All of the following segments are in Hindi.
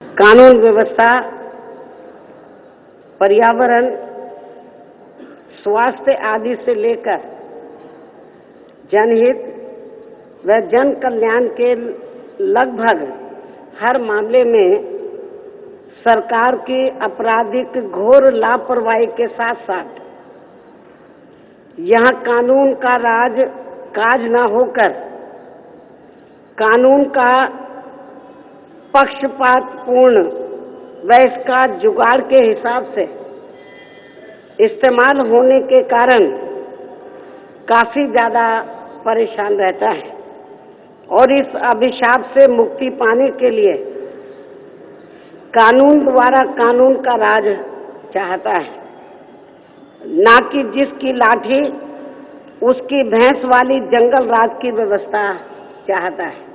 कानून व्यवस्था, पर्यावरण, स्वास्थ्य आदि से लेकर जनहित व जन कल्याण के लगभग हर मामले में सरकार की आपराधिक घोर लापरवाही के साथ साथ यहाँ कानून का राज काज न होकर कानून का पक्षपातपूर्ण व इसका जुगाड़ के हिसाब से इस्तेमाल होने के कारण काफी ज्यादा परेशान रहता है और इस अभिशाप से मुक्ति पाने के लिए कानून द्वारा कानून का राज चाहता है, ना कि जिसकी लाठी उसकी भैंस वाली जंगल राज की व्यवस्था चाहता है।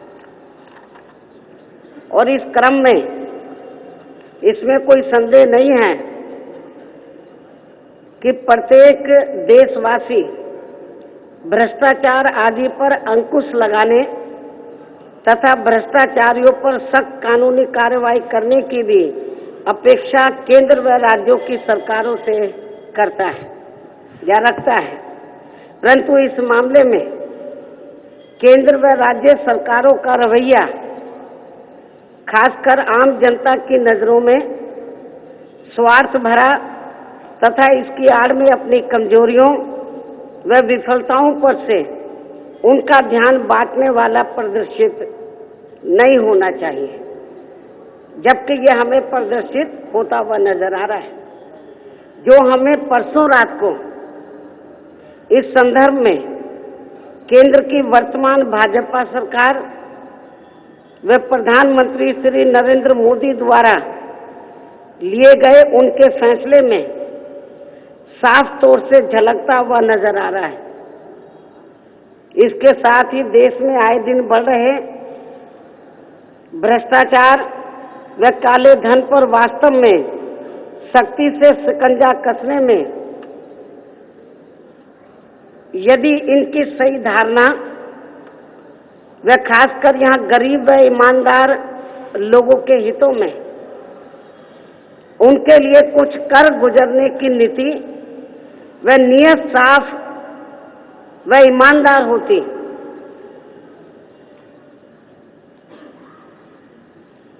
और इस क्रम में इसमें कोई संदेह नहीं है कि प्रत्येक देशवासी भ्रष्टाचार आदि पर अंकुश लगाने तथा भ्रष्टाचारियों पर सख्त कानूनी कार्रवाई करने की भी अपेक्षा केंद्र व राज्यों की सरकारों से करता है या रखता है, परंतु इस मामले में केंद्र व राज्य सरकारों का रवैया खासकर आम जनता की नजरों में स्वार्थ भरा तथा इसकी आड़ में अपनी कमजोरियों व विफलताओं पर से उनका ध्यान बांटने वाला प्रदर्शित नहीं होना चाहिए, जबकि यह हमें प्रदर्शित होता हुआ नजर आ रहा है। जो हमें परसों रात को इस संदर्भ में केंद्र की वर्तमान भाजपा सरकार व प्रधानमंत्री श्री नरेंद्र मोदी द्वारा लिए गए उनके फैसले में साफ तौर से झलकता हुआ नजर आ रहा है। इसके साथ ही देश में आए दिन बढ़ रहे भ्रष्टाचार व काले धन पर वास्तव में सख्ती से शिकंजा कसने में यदि इनकी सही धारणा व खासकर यहाँ गरीब व ईमानदार लोगों के हितों में उनके लिए कुछ कर गुजरने की नीति व नियत साफ व ईमानदार होती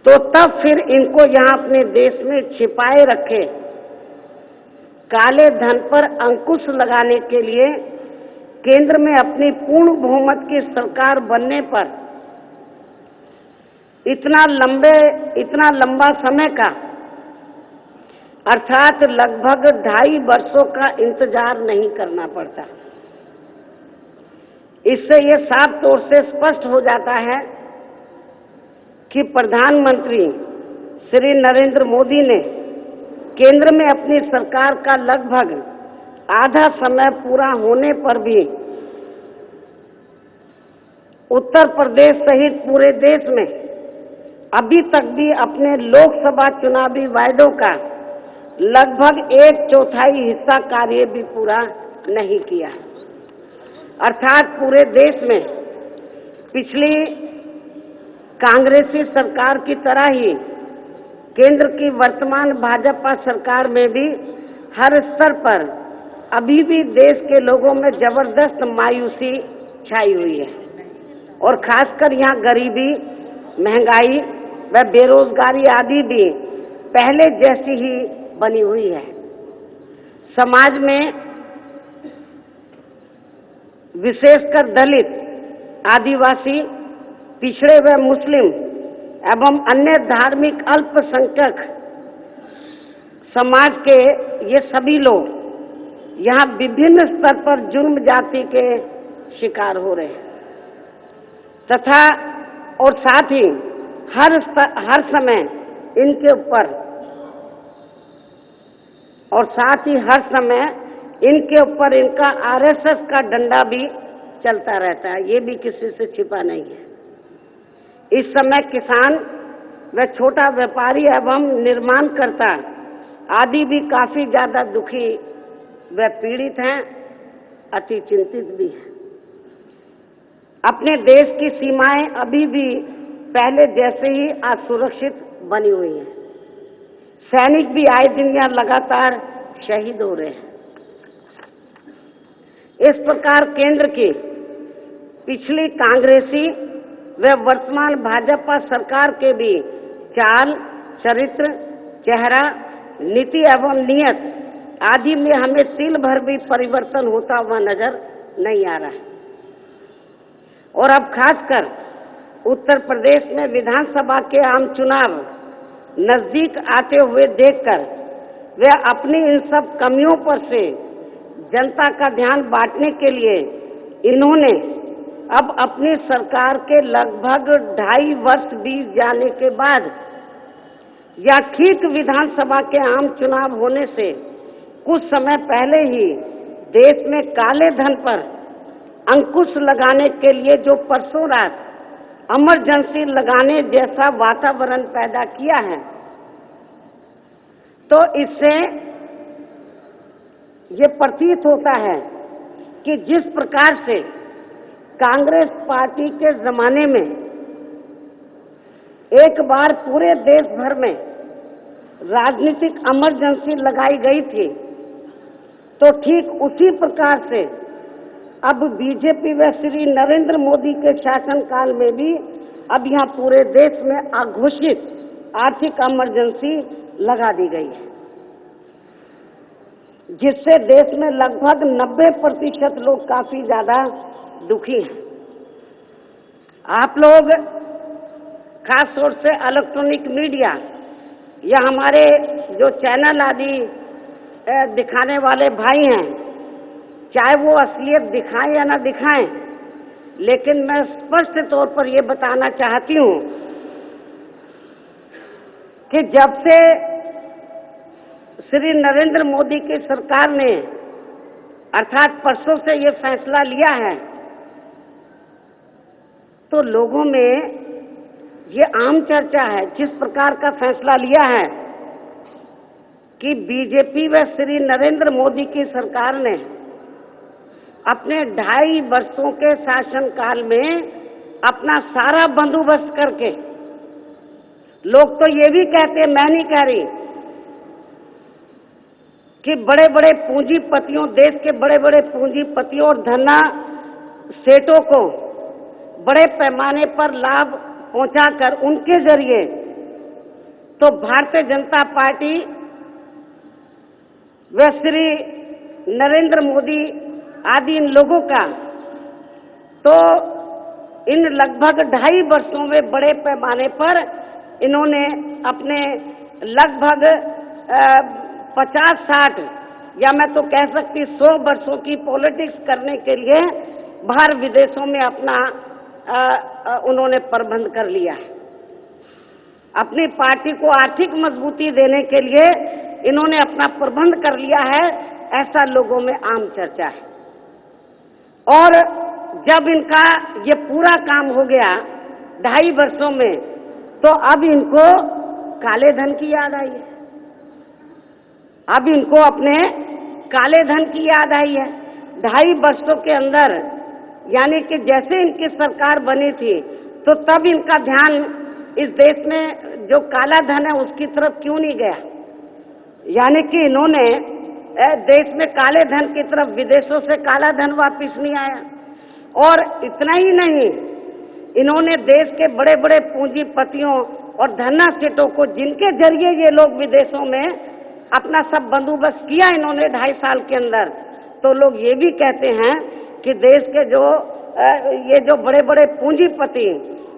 तो तब फिर इनको यहाँ अपने देश में छिपाए रखे काले धन पर अंकुश लगाने के लिए केंद्र में अपनी पूर्ण बहुमत की सरकार बनने पर इतना लंबा समय का अर्थात लगभग 2.5 वर्षों का इंतजार नहीं करना पड़ता। इससे ये साफ तौर से स्पष्ट हो जाता है कि प्रधानमंत्री श्री नरेंद्र मोदी ने केंद्र में अपनी सरकार का लगभग आधा समय पूरा होने पर भी उत्तर प्रदेश सहित पूरे देश में अभी तक भी अपने लोकसभा चुनावी वायदों का लगभग 1/4 हिस्सा कार्य भी पूरा नहीं किया। अर्थात पूरे देश में पिछली कांग्रेसी सरकार की तरह ही केंद्र की वर्तमान भाजपा सरकार में भी हर स्तर पर अभी भी देश के लोगों में जबरदस्त मायूसी छाई हुई है और खासकर यहाँ गरीबी, महंगाई व बेरोजगारी आदि भी पहले जैसी ही बनी हुई है। समाज में विशेषकर दलित, आदिवासी, पिछड़े व मुस्लिम एवं अन्य धार्मिक अल्पसंख्यक समाज के ये सभी लोग यहाँ विभिन्न स्तर पर जुर्म जाति के शिकार हो रहे हैं तथा और साथ ही हर समय इनके ऊपर इनका आरएसएस का डंडा भी चलता रहता है। ये भी किसी से छिपा नहीं है। इस समय किसान व छोटा व्यापारी एवं निर्माणकर्ता आदि भी काफी ज्यादा दुखी व पीड़ित हैं, अति चिंतित भी हैं। अपने देश की सीमाएं अभी भी पहले जैसे ही असुरक्षित बनी हुई है। सैनिक भी आए दिन यहाँ लगातार शहीद हो रहे हैं। इस प्रकार केंद्र की पिछली कांग्रेसी व वर्तमान भाजपा सरकार के भी चाल, चरित्र, चेहरा, नीति एवं नियत आदि में हमें तिल भर भी परिवर्तन होता हुआ नजर नहीं आ रहा है। और अब खासकर उत्तर प्रदेश में विधानसभा के आम चुनाव नजदीक आते हुए देखकर वे अपनी इन सब कमियों पर से जनता का ध्यान बांटने के लिए इन्होंने अब अपनी सरकार के लगभग 2.5 वर्ष बीत जाने के बाद या ठीक विधानसभा के आम चुनाव होने से कुछ समय पहले ही देश में काले धन पर अंकुश लगाने के लिए जो परसों रात इमरजेंसी लगाने जैसा वातावरण पैदा किया है, तो इससे ये प्रतीत होता है कि जिस प्रकार से कांग्रेस पार्टी के जमाने में एक बार पूरे देश भर में राजनीतिक इमरजेंसी लगाई गई थी, तो ठीक उसी प्रकार से अब बीजेपी व श्री नरेंद्र मोदी के शासनकाल में भी अब यहाँ पूरे देश में अघोषित आर्थिक इमरजेंसी लगा दी गई है, जिससे देश में लगभग 90% लोग काफी ज्यादा दुखी हैं। आप लोग खास तौर से इलेक्ट्रॉनिक मीडिया या हमारे जो चैनल आदि दिखाने वाले भाई हैं, चाहे वो असलियत दिखाएं या ना दिखाएं, लेकिन मैं स्पष्ट तौर पर ये बताना चाहती हूँ कि जब से श्री नरेंद्र मोदी की सरकार ने अर्थात परसों से ये फैसला लिया है, तो लोगों में ये आम चर्चा है जिस प्रकार का फैसला लिया है कि बीजेपी व श्री नरेंद्र मोदी की सरकार ने अपने 2.5 वर्षों के शासनकाल में अपना सारा बंदोबस्त करके, लोग तो ये भी कहते हैं, मैं नहीं कह रही, कि बड़े बड़े पूंजीपतियों, देश के बड़े बड़े पूंजीपतियों और धन्ना सेठों को बड़े पैमाने पर लाभ पहुंचाकर उनके जरिए तो भारतीय जनता पार्टी व श्री नरेंद्र मोदी आदि इन लोगों का तो इन लगभग 2.5 वर्षों में बड़े पैमाने पर इन्होंने अपने लगभग 50-60 या मैं तो कह सकती 100 वर्षों की पॉलिटिक्स करने के लिए बाहर विदेशों में अपना उन्होंने प्रबंध कर लिया है। अपनी पार्टी को आर्थिक मजबूती देने के लिए इन्होंने अपना प्रबंध कर लिया है, ऐसा लोगों में आम चर्चा है। और जब इनका ये पूरा काम हो गया 2.5 वर्षों में, तो अब इनको काले धन की याद आई है। अब इनको अपने काले धन की याद आई है। 2.5 वर्षों के अंदर, यानी कि जैसे इनकी सरकार बनी थी, तो तब इनका ध्यान इस देश में जो काला धन है उसकी तरफ क्यों नहीं गया। यानी कि इन्होंने देश में काले धन की तरफ, विदेशों से काला धन वापिस नहीं आया। और इतना ही नहीं, इन्होंने देश के बड़े बड़े पूंजीपतियों और धन्ना सेठों को, जिनके जरिए ये लोग विदेशों में अपना सब बंदोबस्त किया इन्होंने 2.5 साल के अंदर, तो लोग ये भी कहते हैं कि देश के जो ये जो बड़े बड़े पूंजीपति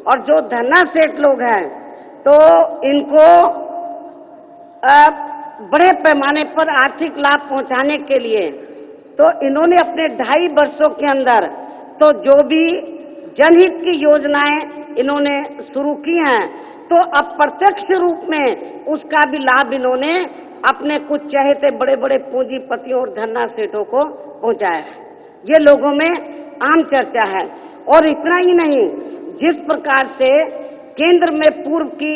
और जो धन्ना सेठ लोग हैं, तो इनको बड़े पैमाने पर आर्थिक लाभ पहुंचाने के लिए तो इन्होंने अपने 2.5 वर्षों के अंदर तो जो भी जनहित की योजनाएं इन्होंने शुरू की हैं, तो अप्रत्यक्ष रूप में उसका भी लाभ इन्होंने अपने कुछ चहेते बड़े बड़े पूंजीपतियों और धन्ना सेठों को पहुंचाया है। ये लोगों में आम चर्चा है। और इतना ही नहीं, जिस प्रकार से केंद्र में पूर्व की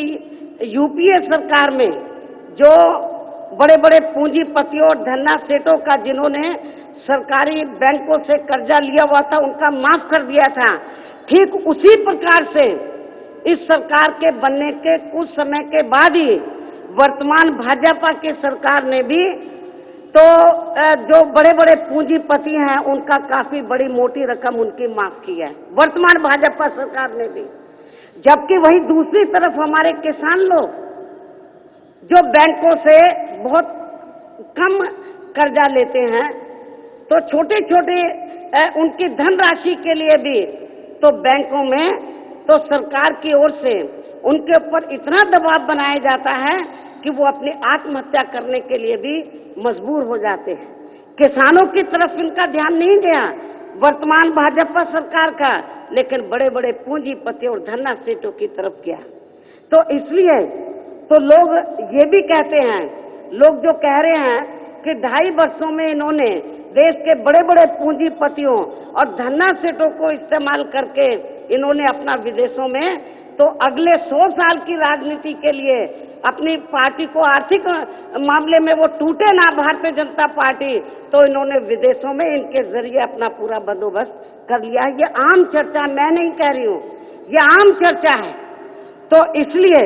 यूपीए सरकार में जो बड़े बड़े पूंजीपतियों और धन्ना सेठों का जिन्होंने सरकारी बैंकों से कर्जा लिया हुआ था उनका माफ कर दिया था, ठीक उसी प्रकार से इस सरकार के बनने के कुछ समय के बाद ही वर्तमान भाजपा की सरकार ने भी तो जो बड़े बड़े पूंजीपति हैं उनका काफी बड़ी मोटी रकम उनकी माफ की है, वर्तमान भाजपा सरकार ने भी। जबकि वही दूसरी तरफ हमारे किसान लोग जो बैंकों से बहुत कम कर्जा लेते हैं, तो छोटे छोटे उनकी धनराशि के लिए भी तो बैंकों में तो सरकार की ओर से उनके ऊपर इतना दबाव बनाया जाता है कि वो अपनी आत्महत्या करने के लिए भी मजबूर हो जाते हैं। किसानों की तरफ इनका ध्यान नहीं गया वर्तमान भाजपा सरकार का, लेकिन बड़े बड़े पूंजीपति और धन्ना सेठों की तरफ गया। तो इसलिए तो लोग ये भी कहते हैं, लोग जो कह रहे हैं कि 2.5 वर्षों में इन्होंने देश के बड़े बड़े पूंजीपतियों और धन्ना सेठों को इस्तेमाल करके इन्होंने अपना विदेशों में तो अगले 100 साल की राजनीति के लिए अपनी पार्टी को आर्थिक मामले में वो टूटे ना भारतीय जनता पार्टी, तो इन्होंने विदेशों में इनके जरिए अपना पूरा बंदोबस्त कर लिया है। ये आम चर्चा मैं नहीं कह रही हूँ, ये आम चर्चा है। तो इसलिए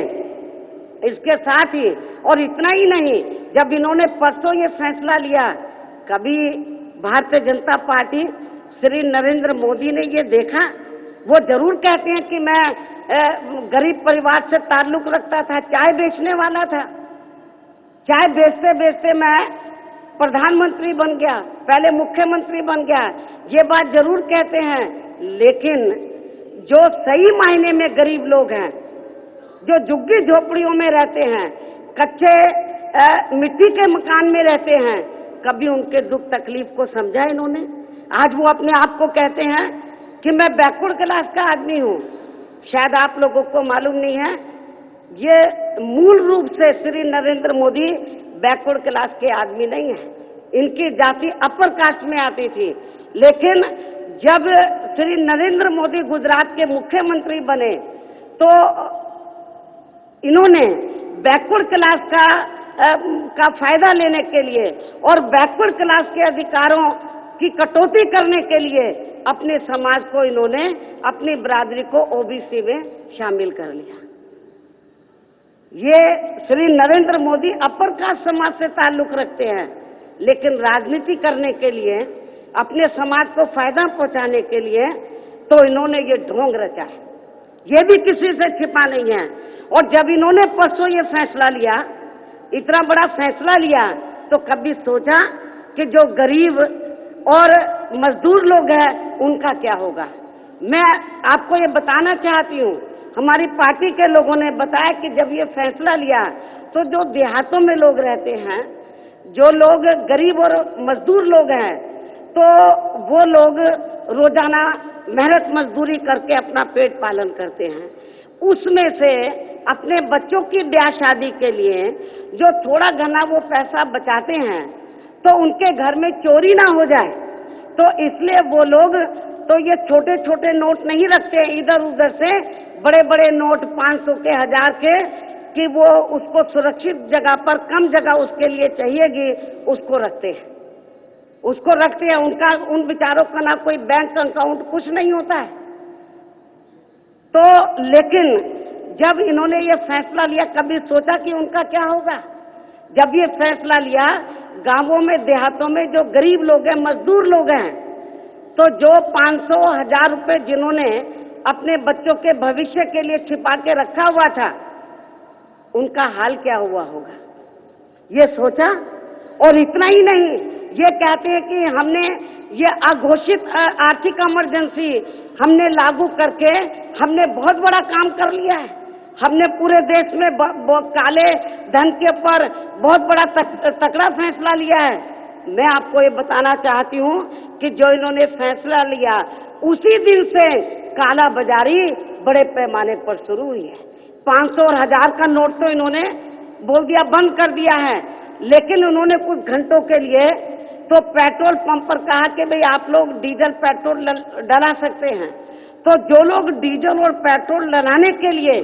इसके साथ ही और इतना ही नहीं, जब इन्होंने परसों ये फैसला लिया, कभी भारतीय जनता पार्टी श्री नरेंद्र मोदी ने ये देखा? वो जरूर कहते हैं कि मैं गरीब परिवार से ताल्लुक रखता था, चाय बेचने वाला था, चाय बेचते बेचते मैं प्रधानमंत्री बन गया, पहले मुख्यमंत्री बन गया, ये बात जरूर कहते हैं। लेकिन जो सही मायने में गरीब लोग हैं, जो झुग्गी झोपड़ियों में रहते हैं, कच्चे मिट्टी के मकान में रहते हैं, कभी उनके दुख तकलीफ को समझा इन्होंने? आज वो अपने आप को कहते हैं कि मैं बैकवर्ड क्लास का आदमी हूँ। शायद आप लोगों को मालूम नहीं है, ये मूल रूप से श्री नरेंद्र मोदी बैकवर्ड क्लास के आदमी नहीं है, इनकी जाति अपर कास्ट में आती थी। लेकिन जब श्री नरेंद्र मोदी गुजरात के मुख्यमंत्री बने तो इन्होंने बैकवर्ड क्लास का फायदा लेने के लिए और बैकवर्ड क्लास के अधिकारों की कटौती करने के लिए अपने समाज को इन्होंने अपनी बिरादरी को ओबीसी में शामिल कर लिया। ये श्री नरेंद्र मोदी अपर कास्ट समाज से ताल्लुक रखते हैं, लेकिन राजनीति करने के लिए, अपने समाज को फायदा पहुंचाने के लिए तो इन्होंने ये ढोंग रचा है, ये भी किसी से छिपा नहीं है। और जब इन्होंने परसों ये फैसला लिया, इतना बड़ा फैसला लिया, तो कभी सोचा कि जो गरीब और मजदूर लोग हैं उनका क्या होगा? मैं आपको ये बताना चाहती हूँ, हमारी पार्टी के लोगों ने बताया कि जब ये फैसला लिया तो जो देहातों में लोग रहते हैं, जो लोग गरीब और मजदूर लोग हैं, तो वो लोग रोजाना मेहनत मजदूरी करके अपना पेट पालन करते हैं, उसमें से अपने बच्चों की ब्याह शादी के लिए जो थोड़ा घना वो पैसा बचाते हैं तो उनके घर में चोरी ना हो जाए, तो इसलिए वो लोग तो ये छोटे छोटे नोट नहीं रखते, इधर उधर से बड़े बड़े नोट 500 के, 1000 के, कि वो उसको सुरक्षित जगह पर, कम जगह उसके लिए चाहिएगी, उसको रखते हैं, उसको रखते हैं। उनका, उन बेचारों का ना कोई बैंक अकाउंट, कुछ नहीं होता है। तो लेकिन जब इन्होंने ये फैसला लिया, कभी सोचा कि उनका क्या होगा? जब ये फैसला लिया, गांवों में, देहातों में जो गरीब लोग हैं, मजदूर लोग हैं, तो जो 500, 1000 रुपए जिन्होंने अपने बच्चों के भविष्य के लिए छिपा के रखा हुआ था, उनका हाल क्या हुआ होगा, ये सोचा। और इतना ही नहीं, ये कहते हैं कि हमने ये अघोषित आर्थिक इमरजेंसी हमने लागू करके हमने बहुत बड़ा काम कर लिया है, हमने पूरे देश में काले धन के ऊपर बहुत बड़ा तकड़ा फैसला लिया है। मैं आपको ये बताना चाहती हूँ कि जो इन्होंने फैसला लिया, उसी दिन से काला बाजारी बड़े पैमाने पर शुरू हुई है। 500 और 1000 का नोट तो इन्होंने बोल दिया, बंद कर दिया है, लेकिन उन्होंने कुछ घंटों के लिए तो पेट्रोल पंप पर कहा कि भाई आप लोग डीजल पेट्रोल डला सकते हैं। तो जो लोग डीजल और पेट्रोल डलाने के लिए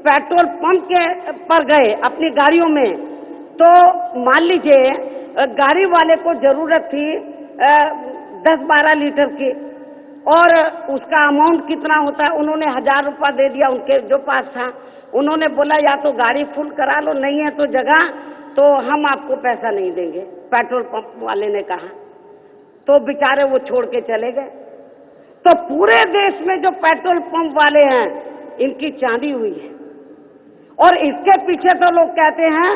पेट्रोल पंप के पर गए अपनी गाड़ियों में, तो मान लीजिए गाड़ी वाले को जरूरत थी 10-12 लीटर की, और उसका अमाउंट कितना होता है, उन्होंने 1000 रुपया दे दिया उनके जो पास था। उन्होंने बोला या तो गाड़ी फुल करा लो, नहीं है तो जगह, तो हम आपको पैसा नहीं देंगे, पेट्रोल पंप वाले ने कहा। तो बेचारे वो छोड़ के चले गए। तो पूरे देश में जो पेट्रोल पंप वाले हैं इनकी चांदी हुई है। और इसके पीछे तो लोग कहते हैं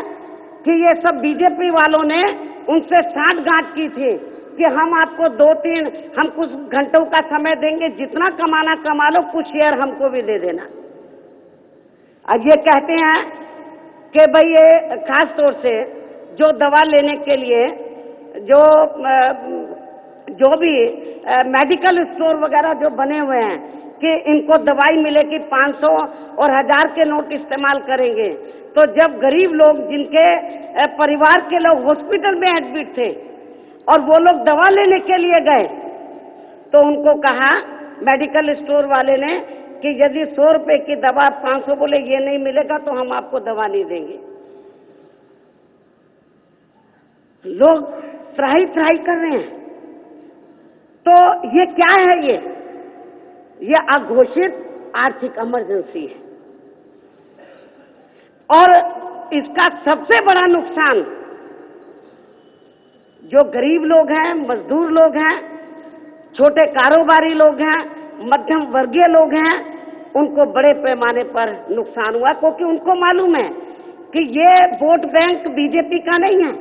कि ये सब बीजेपी वालों ने उनसे साठगांठ की थी कि हम आपको 2-3 हम कुछ घंटों का समय देंगे, जितना कमाना कमा लो, कुछ शेयर हमको भी दे देना। अब ये कहते हैं कि भाई ये खास तौर से जो दवा लेने के लिए जो भी मेडिकल स्टोर वगैरह जो बने हुए हैं कि इनको दवाई मिलेगी 500 और 1000 के नोट इस्तेमाल करेंगे। तो जब गरीब लोग जिनके परिवार के लोग हॉस्पिटल में एडमिट थे और वो लोग दवा लेने के लिए गए तो उनको कहा मेडिकल स्टोर वाले ने कि यदि 100 रुपए की दवा 500 बोले ये नहीं मिलेगा तो हम आपको दवा नहीं देंगे। लोग त्राही त्राही कर रहे हैं। तो ये क्या है? ये अघोषित आर्थिक इमरजेंसी है। और इसका सबसे बड़ा नुकसान जो गरीब लोग हैं, मजदूर लोग हैं, छोटे कारोबारी लोग हैं, मध्यम वर्गीय लोग हैं, उनको बड़े पैमाने पर नुकसान हुआ, क्योंकि उनको मालूम है कि ये वोट बैंक बीजेपी का नहीं है।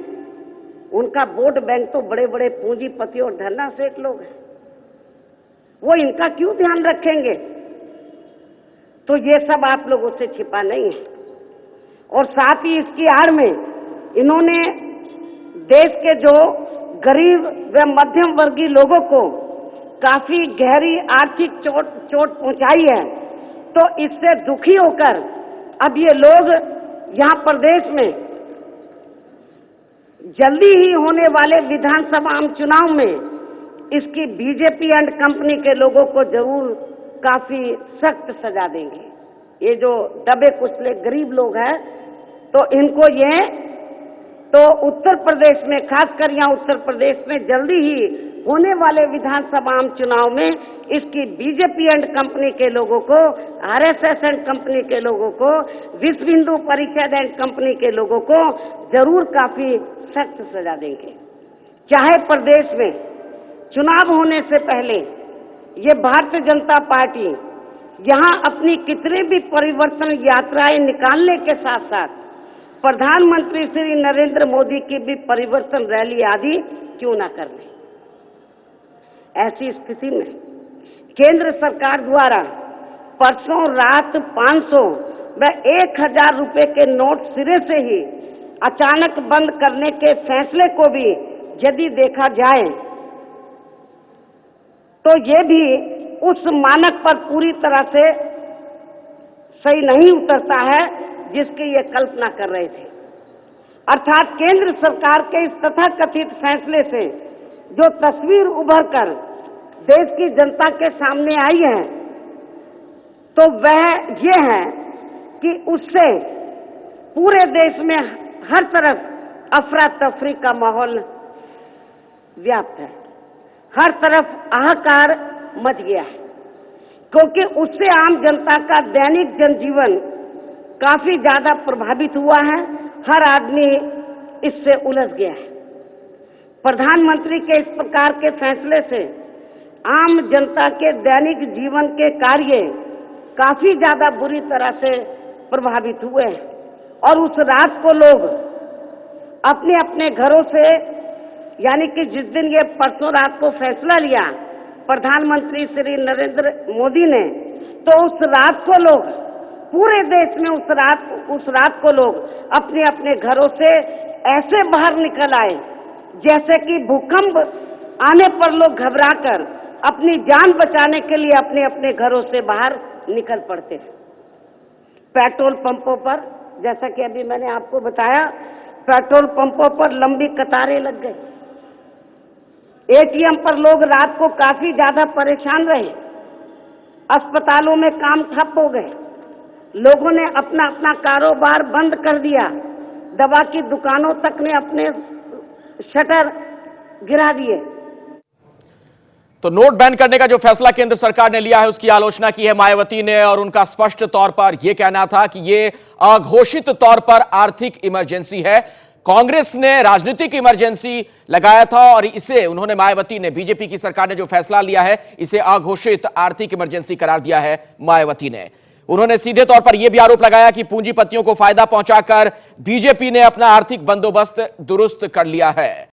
उनका वोट बैंक तो बड़े बड़े पूंजीपति और धन्ना सेठ लोग हैं। वो इनका क्यों ध्यान रखेंगे? तो ये सब आप लोगों से छिपा नहीं है। और साथ ही इसकी आड़ में इन्होंने देश के जो गरीब व मध्यम वर्गीय लोगों को काफी गहरी आर्थिक चोट पहुंचाई है। तो इससे दुखी होकर अब ये लोग यहाँ प्रदेश में जल्दी ही होने वाले विधानसभा आम चुनाव में इसकी बीजेपी एंड कंपनी के लोगों को जरूर काफी सख्त सजा देंगे। ये जो दबे कुचले गरीब लोग हैं तो इनको ये तो उत्तर प्रदेश में, खासकर यहाँ उत्तर प्रदेश में जल्दी ही होने वाले विधानसभा आम चुनाव में इसकी बीजेपी एंड कंपनी के लोगों को, आरएसएस एंड कंपनी के लोगों को, विश्व हिंदू परिषद एंड कंपनी के लोगों को जरूर काफी सख्त सजा देंगे। चाहे प्रदेश में चुनाव होने से पहले ये भारतीय जनता पार्टी यहाँ अपनी कितने भी परिवर्तन यात्राएं निकालने के साथ साथ प्रधानमंत्री श्री नरेंद्र मोदी की भी परिवर्तन रैली आदि क्यों ना कर ले। ऐसी स्थिति में केंद्र सरकार द्वारा परसों रात 500 व 1000 रुपए के नोट सिरे से ही अचानक बंद करने के फैसले को भी यदि देखा जाए तो ये भी उस मानक पर पूरी तरह से सही नहीं उतरता है जिसकी ये कल्पना कर रहे थे। अर्थात केंद्र सरकार के इस तथाकथित फैसले से जो तस्वीर उभर कर देश की जनता के सामने आई है तो वह ये है कि उससे पूरे देश में हर तरफ अफरा तफरी का माहौल व्याप्त है, हर तरफ हाहाकार मच गया है, क्योंकि उससे आम जनता का दैनिक जनजीवन काफी ज्यादा प्रभावित हुआ है। हर आदमी इससे उलझ गया है। प्रधानमंत्री के इस प्रकार के फैसले से आम जनता के दैनिक जीवन के कार्य काफी ज्यादा बुरी तरह से प्रभावित हुए हैं। और उस रात को लोग अपने अपने घरों से, यानी कि जिस दिन ये परसों रात को फैसला लिया प्रधानमंत्री श्री नरेंद्र मोदी ने, तो उस रात को लोग पूरे देश में उस रात को लोग अपने अपने घरों से ऐसे बाहर निकल आए जैसे कि भूकंप आने पर लोग घबराकर अपनी जान बचाने के लिए अपने अपने घरों से बाहर निकल पड़ते। पेट्रोल पंपों पर, जैसा कि अभी मैंने आपको बताया, पेट्रोल पंपों पर लंबी कतारें लग गई। एटीएम पर लोग रात को काफी ज्यादा परेशान रहे। अस्पतालों में काम ठप हो गए। लोगों ने अपना अपना कारोबार बंद कर दिया। दवा की दुकानों तक ने अपने शटर गिरा दिए। तो नोट बैन करने का जो फैसला केंद्र सरकार ने लिया है उसकी आलोचना की है मायावती ने, और उनका स्पष्ट तौर पर यह कहना था कि यह अघोषित तौर पर आर्थिक इमरजेंसी है। कांग्रेस ने राजनीतिक इमरजेंसी लगाया था और इसे उन्होंने, मायावती ने, बीजेपी की सरकार ने जो फैसला लिया है इसे अघोषित आर्थिक इमरजेंसी करार दिया है मायावती ने। उन्होंने सीधे तौर पर यह भी आरोप लगाया कि पूंजीपतियों को फायदा पहुंचाकर बीजेपी ने अपना आर्थिक बंदोबस्त दुरुस्त कर लिया है।